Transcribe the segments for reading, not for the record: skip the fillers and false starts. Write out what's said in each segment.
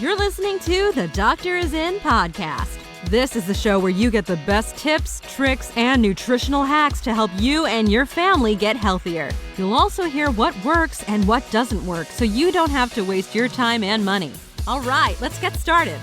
You're listening to the Doctor Is In podcast. This is the show where you get the best tips, tricks, and nutritional hacks to help you and your family get healthier. You'll also hear what works and what doesn't work so you don't have to waste your time and money. All right, let's get started.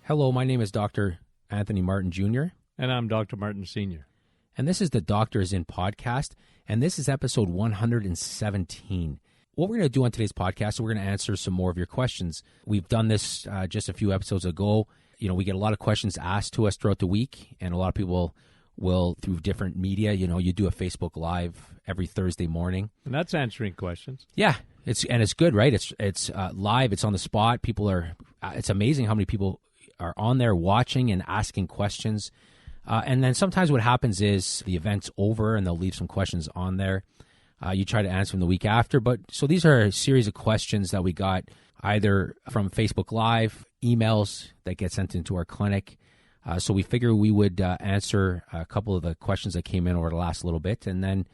Hello, my name is Dr. Anthony Martin Jr. And I'm Dr. Martin Sr. And this is the Doctor Is In podcast, and this is episode 117. What we're going to do on today's podcast, we're going to answer some more of your questions. We've done this just a few episodes ago. You know, we get a lot of questions asked to us throughout the week, and a lot of people will, through different media, you know, you do a Facebook Live every Thursday morning. And that's answering questions. Yeah, it's good, right? It's live, it's on the spot. People are, it's amazing how many people are on there watching and asking questions. And then sometimes what happens is the event's over and they'll leave some questions on there. You try to answer them the week after. But so these are a series of questions that we got either from Facebook Live, emails that get sent into our clinic. So we figure we would answer a couple of the questions that came in over the last little bit. And then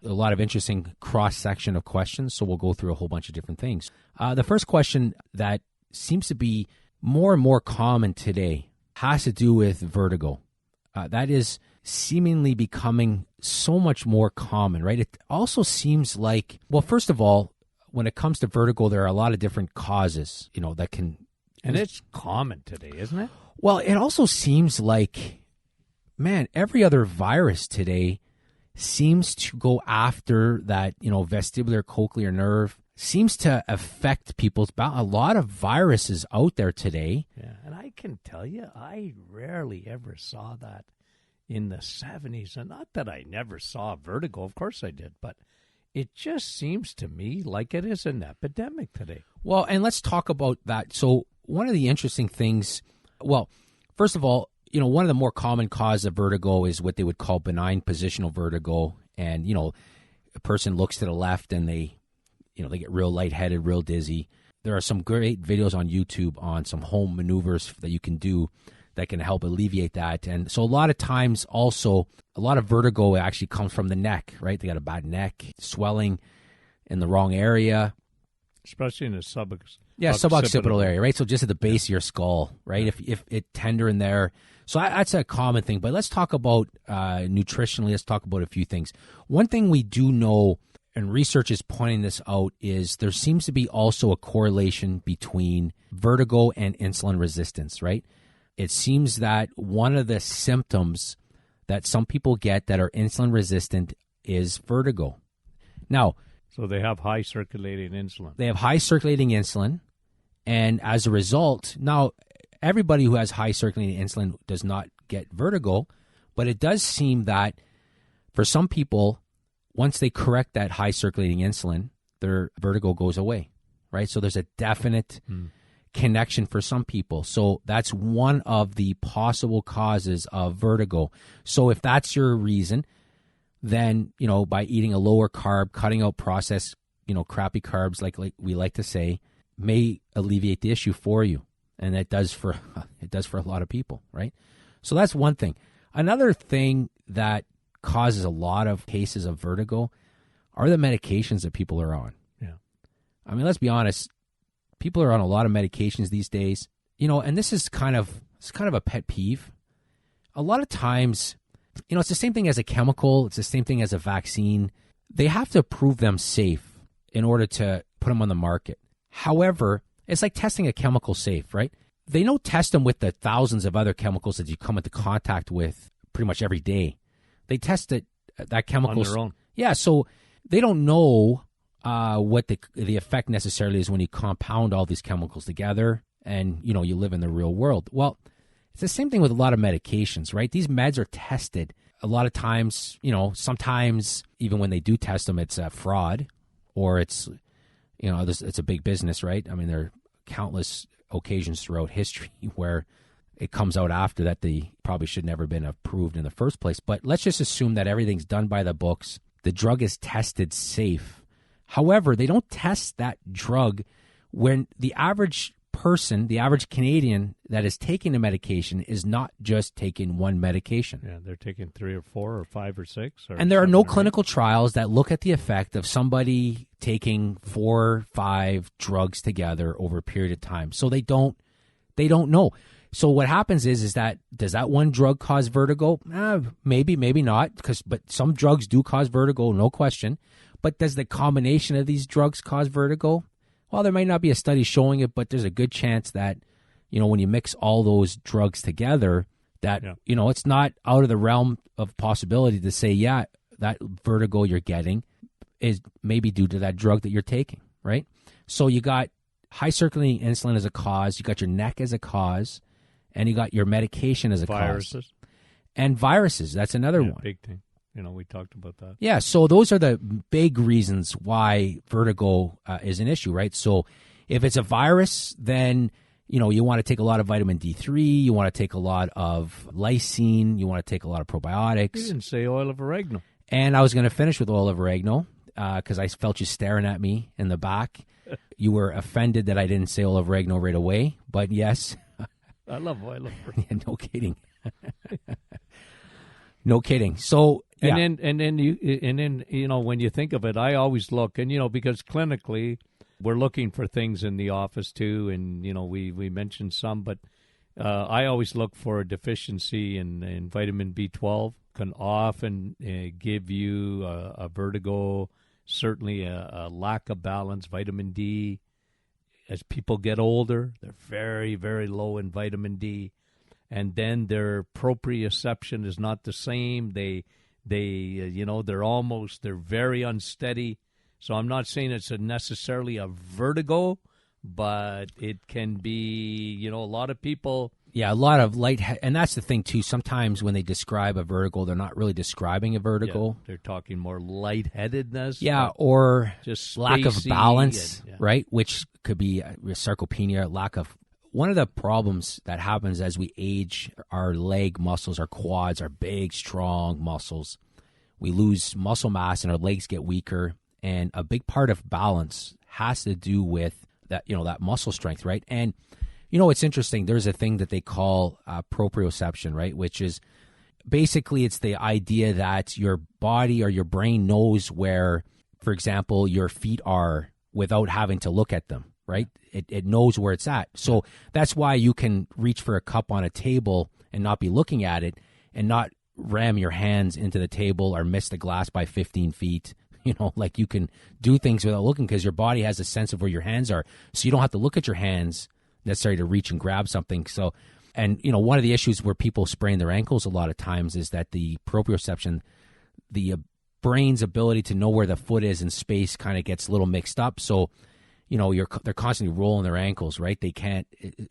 a lot of interesting cross-section of questions. So we'll go through a whole bunch of different things. The first question that seems to be more and more common today has to do with vertigo. That is seemingly becoming so much more common, right? It also seems like, well, first of all, when it comes to vertigo, there are a lot of different causes, you know, that can... And it's common today, isn't it? Well, it also seems like, man, every other virus today seems to go after that, you know, vestibular cochlear nerve, seems to affect people. A lot of viruses out there today. Yeah, and I can tell you, I rarely ever saw that in the 70s. And not that I never saw vertigo. Of course I did. But it just seems to me like it is an epidemic today. Well, and let's talk about that. So one of the interesting things, well, first of all, you know, one of the more common causes of vertigo is what they would call benign positional vertigo. And, you know, a person looks to the left and they get real lightheaded, real dizzy. There are some great videos on YouTube on some home maneuvers that you can do that can help alleviate that. And so a lot of times also, a lot of vertigo actually comes from the neck, right? They got a bad neck, swelling in the wrong area. Especially in the suboccipital area, right? So just at the base of your skull, right? Yeah. If it's tender in there. So that's a common thing. But let's talk about nutritionally. Let's talk about a few things. One thing we do know, and research is pointing this out, is there seems to be also a correlation between vertigo and insulin resistance, right? It seems that one of the symptoms that some people get that are insulin resistant is vertigo. Now, so they have high circulating insulin. They have high circulating insulin, and as a result, now everybody who has high circulating insulin does not get vertigo, but it does seem that for some people, once they correct that high circulating insulin, their vertigo goes away, right? So there's a definite connection for some people. So that's one of the possible causes of vertigo. So if that's your reason, then, you know, by eating a lower carb, cutting out processed, you know, crappy carbs, like we like to say, may alleviate the issue for you. And it does for a lot of people, right? So that's one thing. Another thing that causes a lot of cases of vertigo are the medications that people are on. Yeah. I mean, let's be honest. People are on a lot of medications these days, you know, and this is kind of a pet peeve. A lot of times, you know, it's the same thing as a chemical. It's the same thing as a vaccine. They have to prove them safe in order to put them on the market. However, it's like testing a chemical safe, right? They don't test them with the thousands of other chemicals that you come into contact with pretty much every day. They test that chemical on their own. Yeah, so they don't know what the effect necessarily is when you compound all these chemicals together and, you know, you live in the real world. Well, it's the same thing with a lot of medications, right? These meds are tested. A lot of times, you know, sometimes even when they do test them, it's a fraud or it's, you know, it's a big business, right? I mean, there are countless occasions throughout history where it comes out after that they probably should never been approved in the first place. But let's just assume that everything's done by the books. The drug is tested safe. However, they don't test that drug when the average person, the average Canadian that is taking the medication is not just taking one medication. Yeah, they're taking 3 or 4 or 5 or 6. And there are no clinical trials that look at the effect of somebody taking 4 or 5 drugs together over a period of time. So they don't know. So what happens is that does that one drug cause vertigo? Maybe, maybe not, but some drugs do cause vertigo, no question. But does the combination of these drugs cause vertigo? Well, there might not be a study showing it, but there's a good chance that, when you mix all those drugs together, that, it's not out of the realm of possibility to say, yeah, that vertigo you're getting is maybe due to that drug that you're taking, right? So you got high circulating insulin as a cause, you got your neck as a cause, and you got your medication as a viruses. Cause. And viruses, that's another one. Big thing. We talked about that. Yeah, so those are the big reasons why vertigo is an issue, right? So if it's a virus, then, you want to take a lot of vitamin D3, you want to take a lot of lysine, you want to take a lot of probiotics. You didn't say oil of oregano. And I was going to finish with oil of oregano because I felt you staring at me in the back. You were offended that I didn't say oil of oregano right away, but yes. I love oil of oregano. Yeah, no kidding. No kidding. So, yeah. And then when you think of it, I always look, and because clinically we're looking for things in the office too, and we mentioned some, but I always look for a deficiency in vitamin B12 can often give you a vertigo, certainly a lack of balance. Vitamin D, as people get older, they're very, very low in vitamin D. And then their proprioception is not the same. They're very unsteady. So I'm not saying it's necessarily a vertigo, but it can be, a lot of people. Yeah, a lot of and that's the thing too. Sometimes when they describe a vertigo, they're not really describing a vertigo. Yeah, they're talking more lightheadedness. Yeah, or just lack of balance, right? Which could be sarcopenia, lack of. One of the problems that happens as we age, our leg muscles, our quads, our big, strong muscles, we lose muscle mass and our legs get weaker. And a big part of balance has to do with that, that muscle strength, right? And, it's interesting. There's a thing that they call proprioception, right? Which is basically it's the idea that your body or your brain knows where, for example, your feet are without having to look at them. Right? It knows where it's at. So that's why you can reach for a cup on a table and not be looking at it and not ram your hands into the table or miss the glass by 15 feet. Like you can do things without looking because your body has a sense of where your hands are. So you don't have to look at your hands necessarily to reach and grab something. So, and one of the issues where people sprain their ankles a lot of times is that the proprioception, the brain's ability to know where the foot is in space kind of gets a little mixed up. So, they're constantly rolling their ankles, right? They can't.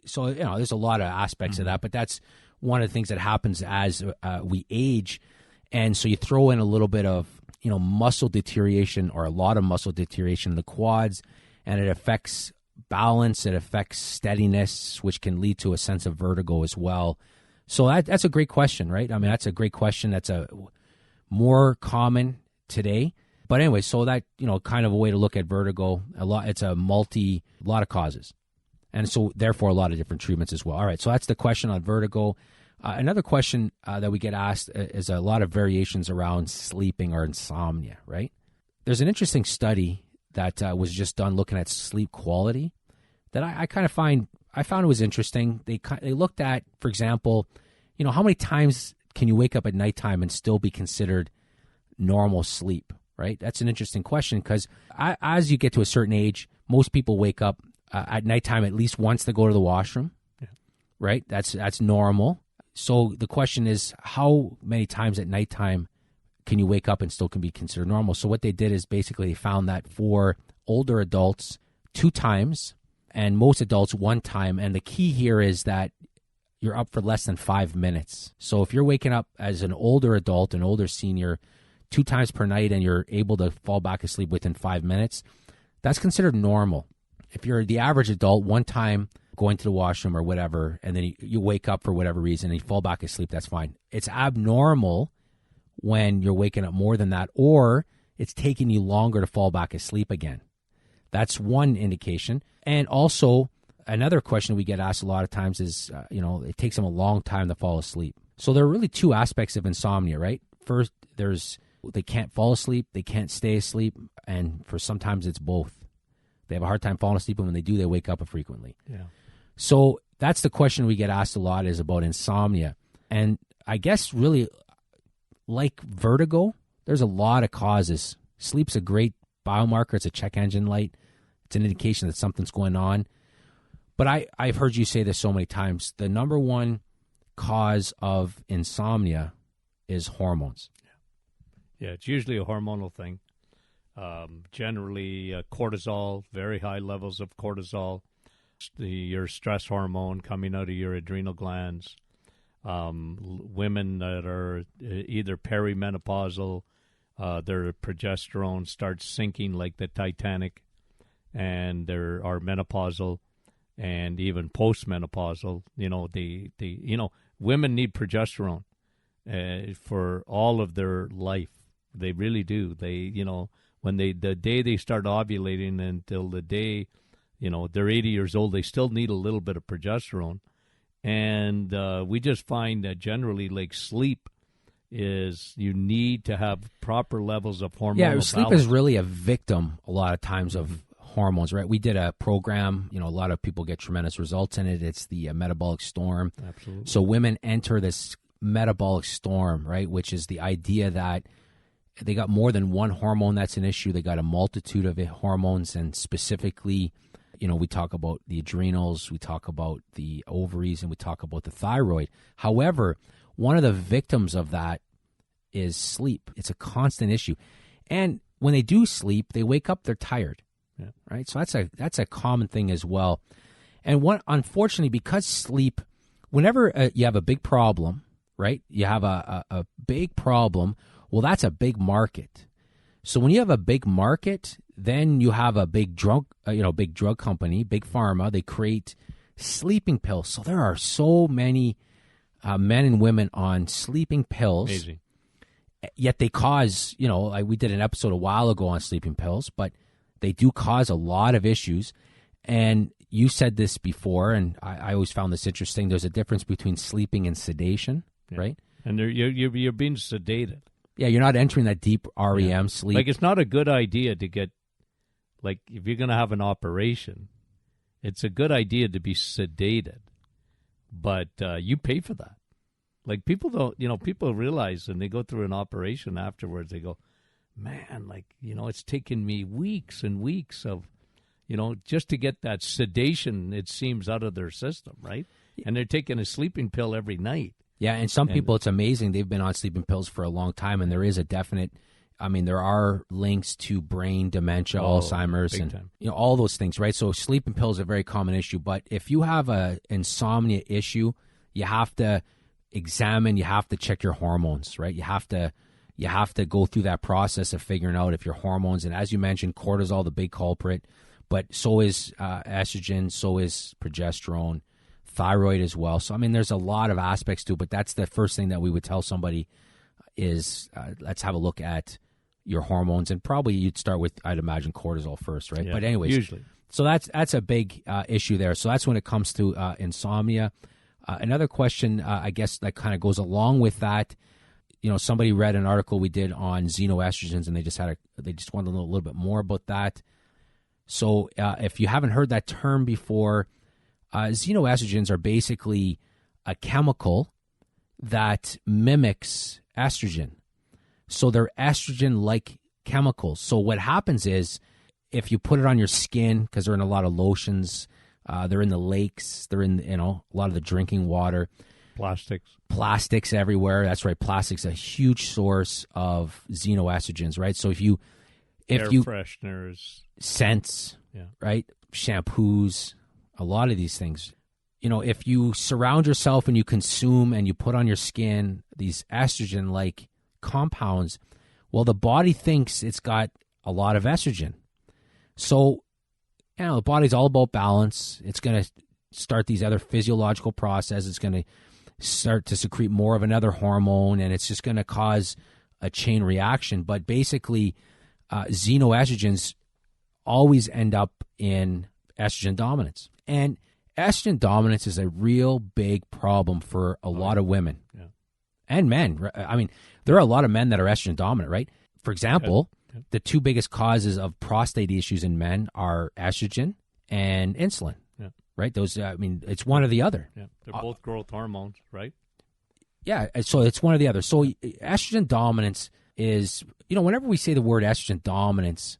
So, there's a lot of aspects of that, but that's one of the things that happens as we age. And so you throw in a little bit of, muscle deterioration or a lot of muscle deterioration in the quads, and it affects balance. It affects steadiness, which can lead to a sense of vertigo as well. So that's a great question, right? I mean, that's a great question. That's a more common today. But anyway, so that, kind of a way to look at vertigo, it's a lot of causes. And so therefore a lot of different treatments as well. All right, so that's the question on vertigo. Another question that we get asked is a lot of variations around sleeping or insomnia, right? There's an interesting study that was just done looking at sleep quality that I found it was interesting. They looked at, for example, how many times can you wake up at nighttime and still be considered normal sleep? Right? That's an interesting question because as you get to a certain age, most people wake up at nighttime at least once to go to the washroom, right? That's normal. So the question is, how many times at nighttime can you wake up and still can be considered normal? So what they did is basically they found that for older adults, 2 times, and most adults 1 time. And the key here is that you're up for less than 5 minutes. So if you're waking up as an older adult, an older senior, 2 times per night and you're able to fall back asleep within 5 minutes, that's considered normal. If you're the average adult, 1 time going to the washroom or whatever, and then you wake up for whatever reason and you fall back asleep, that's fine. It's abnormal when you're waking up more than that, or it's taking you longer to fall back asleep again. That's one indication. And also, another question we get asked a lot of times is, it takes them a long time to fall asleep. So there are really two aspects of insomnia, right? First, they can't fall asleep, they can't stay asleep, and for sometimes it's both. They have a hard time falling asleep, and when they do, they wake up frequently. Yeah. So that's the question we get asked a lot, is about insomnia. And I guess really, like vertigo, there's a lot of causes. Sleep's a great biomarker. It's a check engine light. It's an indication that something's going on. But I've heard you say this so many times. The number one cause of insomnia is hormones. Yeah, it's usually a hormonal thing. Generally, cortisol, very high levels of cortisol, your stress hormone coming out of your adrenal glands. Women that are either perimenopausal, their progesterone starts sinking like the Titanic, and there are menopausal and even postmenopausal. Women need progesterone for all of their life. They really do. The day they start ovulating until the day, they're 80 years old, they still need a little bit of progesterone. And we just find that generally, like sleep, is you need to have proper levels of hormonal balance. Sleep is really a victim a lot of times of hormones, right? We did a program, a lot of people get tremendous results in it. It's the metabolic storm. Absolutely. So women enter this metabolic storm, right, which is the idea that they got more than one hormone that's an issue. They got a multitude of hormones, and specifically, we talk about the adrenals, we talk about the ovaries, and we talk about the thyroid. However, one of the victims of that is sleep. It's a constant issue. And when they do sleep, they wake up, they're tired, right? So that's a common thing as well. And unfortunately, because sleep, whenever you have a big problem, right, you have a big problem, well, that's a big market. So when you have a big market, then you have a big drug company, big pharma. They create sleeping pills. So there are so many men and women on sleeping pills. Amazing. Yet they cause, we did an episode a while ago on sleeping pills, but they do cause a lot of issues. And you said this before, and I always found this interesting. There's a difference between sleeping and sedation, right? And you're being sedated. Yeah, you're not entering that deep REM sleep. Like, it's not a good idea to get, like, if you're going to have an operation, it's a good idea to be sedated. But you pay for that. Like, people don't, people realize, and they go through an operation afterwards, they go, man, it's taken me weeks and weeks of, just to get that sedation, it seems, out of their system, right? And they're taking a sleeping pill every night. Yeah, and some people, it's amazing. They've been on sleeping pills for a long time, and there is a definite, there are links to brain dementia, Alzheimer's, and time. All those things, right? So sleeping pills is a very common issue. But if you have a insomnia issue, you have to examine, you have to check your hormones, right? You have to go through that process of figuring out if your hormones, and as you mentioned, cortisol, the big culprit, but so is estrogen, so is progesterone, thyroid as well. So, there's a lot of aspects to it, but that's the first thing that we would tell somebody is let's have a look at your hormones. And probably you'd start with, I'd imagine, cortisol first, right? Yeah, but anyways, usually. So that's a big issue there. So that's when it comes to insomnia. Another question, I guess, that kind of goes along with that, somebody read an article we did on xenoestrogens, and they just wanted to know a little bit more about that. So if you haven't heard that term before, xenoestrogens are basically a chemical that mimics estrogen. So they're estrogen-like chemicals. So what happens is if you put it on your skin, because they're in a lot of lotions, they're in the lakes, they're in a lot of the drinking water. Plastics everywhere. That's right. Plastic's a huge source of xenoestrogens, right? So if you fresheners, scents, right, shampoos, a lot of these things, if you surround yourself and you consume and you put on your skin these estrogen-like compounds, well, the body thinks it's got a lot of estrogen. So, the body's all about balance. It's going to start these other physiological processes. It's going to start to secrete more of another hormone, and it's just going to cause a chain reaction. But basically, xenoestrogens always end up in estrogen dominance. And estrogen dominance is a real big problem for a lot of women and men. I mean, there are a lot of men that are estrogen dominant, right? For example, the two biggest causes of prostate issues in men are estrogen and insulin, right? Those, I mean, it's one or the other. Yeah, they're both growth hormones, right? Yeah, so it's one or the other. So estrogen dominance is, whenever we say the word estrogen dominance,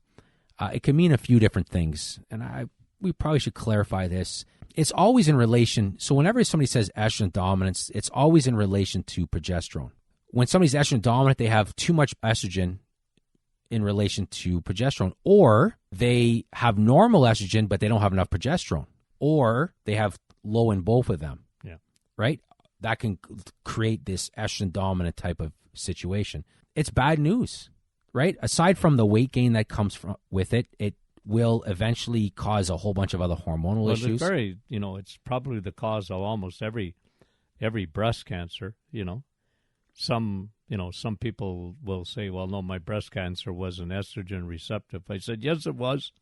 it can mean a few different things, and we probably should clarify this. It's always in relation. So whenever somebody says estrogen dominance, it's always in relation to progesterone. When somebody's estrogen dominant, they have too much estrogen in relation to progesterone, or they have normal estrogen, but they don't have enough progesterone, or they have low in both of them. Yeah. Right? That can create this estrogen dominant type of situation. It's bad news, right? Aside from the weight gain that comes with it, it will eventually cause a whole bunch of other hormonal issues. It's probably the cause of almost every breast cancer, Some people will say, well, no, my breast cancer wasn't estrogen receptive. I said, yes, it was.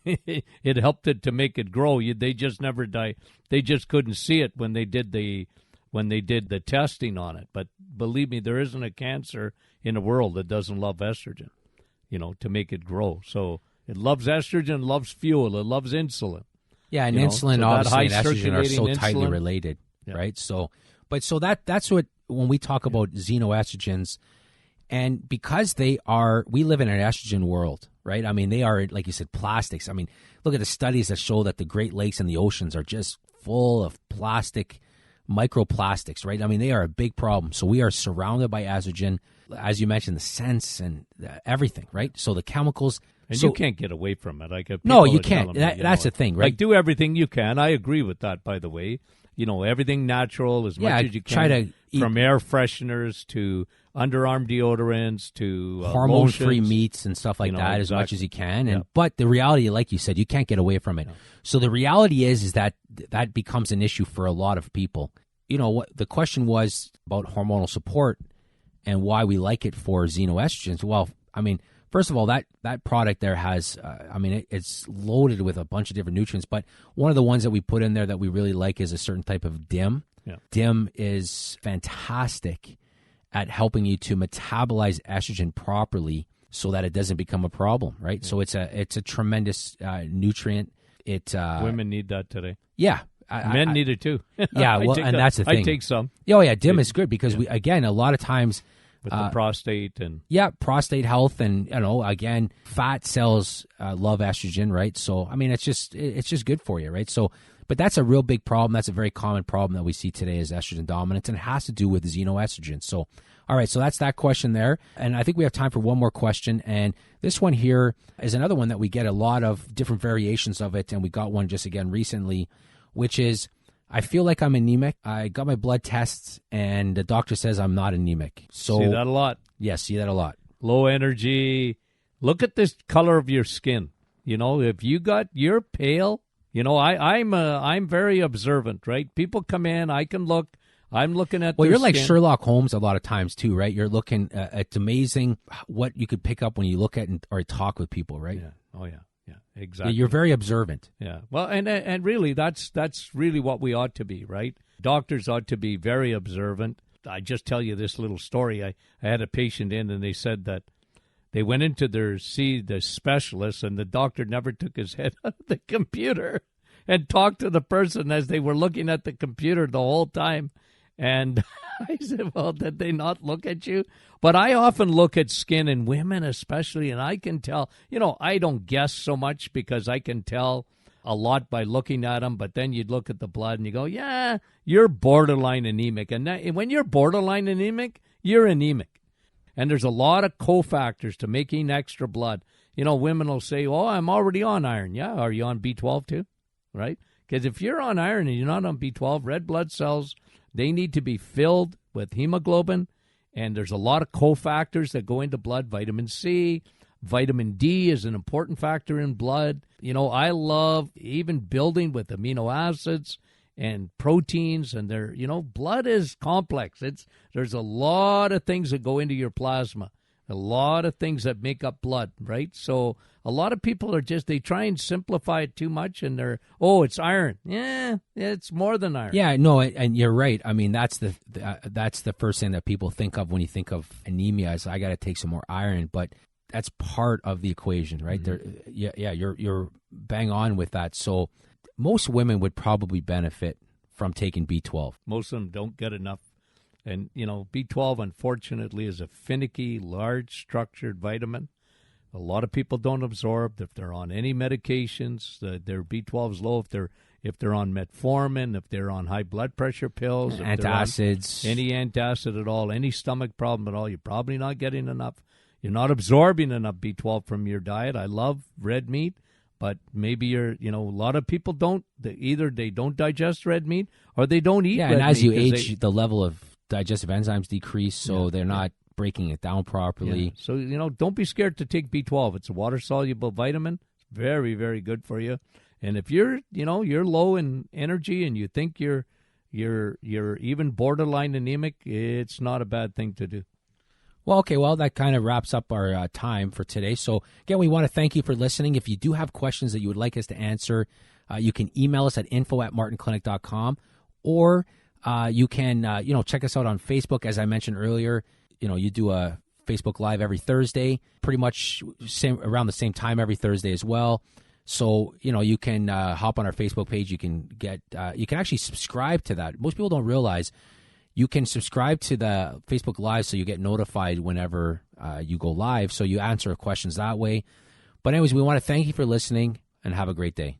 It helped it to make it grow. They just never die. They just couldn't see it when they did the testing on it. But believe me, there isn't a cancer in the world that doesn't love estrogen, to make it grow. So it loves estrogen, loves fuel, it loves insulin. Yeah, and insulin, so obviously, and estrogen are so insulin, tightly related, right? So, that's what, when we talk about xenoestrogens, and because we live in an estrogen world, right? I mean, they are, like you said, plastics. I mean, look at the studies that show that the Great Lakes and the oceans are just full of plastic, microplastics, right? I mean, they are a big problem. So we are surrounded by estrogen, as you mentioned, the scents and everything, right? So the chemicals. And you can't get away from it. No, you can't. That's the thing, right? Like, do everything you can. I agree with that, by the way. Everything natural as much as you can. Try to from air fresheners to underarm deodorants to hormone-free meats and stuff like that, as much as you can. But the reality, like you said, you can't get away from it. No. So the reality is that becomes an issue for a lot of people. What the question was about hormonal support and why we like it for xenoestrogens. Well, I mean, first of all, that product there has, it's loaded with a bunch of different nutrients. But one of the ones that we put in there that we really like is a certain type of DIM. Yeah. DIM is fantastic at helping you to metabolize estrogen properly so that it doesn't become a problem, right? Yeah. So it's a tremendous nutrient. Women need that today. Yeah. Men need it too. Yeah, well, and that's the thing. I take some. Oh, yeah, DIM is good because we, again, a lot of times with the prostate and prostate health, and again, fat cells love estrogen, right? So I mean, it's just good for you, right? So, but that's a real big problem. That's a very common problem that we see today is estrogen dominance, and it has to do with xenoestrogen. So, all right, so that's that question there, and I think we have time for one more question, and this one here is another one that we get a lot of different variations of it, and we got one just again recently, which is, I feel like I'm anemic. I got my blood tests, and the doctor says I'm not anemic. So see that a lot. Yes, see that a lot. Low energy. Look at this color of your skin. If you're pale. I'm very observant, right? People come in, I can look. I'm looking at. Well, you're skin. like Sherlock Holmes a lot of times too, right? You're looking. It's amazing what you could pick up when you look at or talk with people, right? Yeah. Oh yeah. Yeah, exactly. You're very observant. Yeah. Well, and really, that's really what we ought to be, right? Doctors ought to be very observant. I just tell you this little story. I had a patient in, and they said that they went in to see the specialist, and the doctor never took his head out of the computer and talked to the person as they were looking at the computer the whole time. And I said, well, did they not look at you? But I often look at skin in women especially, and I can tell, I don't guess so much because I can tell a lot by looking at them, but then you'd look at the blood and you go, yeah, you're borderline anemic. And when you're borderline anemic, you're anemic. And there's a lot of cofactors to making extra blood. Women will say, oh, I'm already on iron. Yeah, are you on B12 too? Right? Because if you're on iron and you're not on B12, red blood cells, they need to be filled with hemoglobin, and there's a lot of cofactors that go into blood. Vitamin C, vitamin D is an important factor in blood. I love even building with amino acids and proteins, and blood is complex. There's a lot of things that go into your plasma. a lot of things that make up blood, right? So a lot of people are they try and simplify it too much, and it's iron. Yeah, it's more than iron. Yeah, no, and you're right. I mean, that's the first thing that people think of when you think of anemia is I got to take some more iron, but that's part of the equation, right? Mm-hmm. You're bang on with that. So most women would probably benefit from taking B12. Most of them don't get enough. And, B12, unfortunately, is a finicky, large structured vitamin. A lot of people don't absorb. If they're on any medications, their B12 is low. If they're on metformin, if they're on high blood pressure pills, antacids, any antacid at all, any stomach problem at all, you're probably not getting enough. You're not absorbing enough B12 from your diet. I love red meat, but maybe a lot of people don't. Either they don't digest red meat or they don't eat red meat. Yeah, and as you age, the level of digestive enzymes decrease, so they're not breaking it down properly. Yeah. So, don't be scared to take B12. It's a water-soluble vitamin. It's very, very good for you. And if you're low in energy and you think you're even borderline anemic, it's not a bad thing to do. Well, okay, that kind of wraps up our time for today. So, again, we want to thank you for listening. If you do have questions that you would like us to answer, you can email us at info@martinclinic.com, or you can, check us out on Facebook. As I mentioned earlier, you do a Facebook Live every Thursday, pretty much around the same time every Thursday as well. So, you can hop on our Facebook page. You can you can actually subscribe to that. Most people don't realize you can subscribe to the Facebook Live so you get notified whenever you go live. So you answer questions that way. But anyways, we want to thank you for listening and have a great day.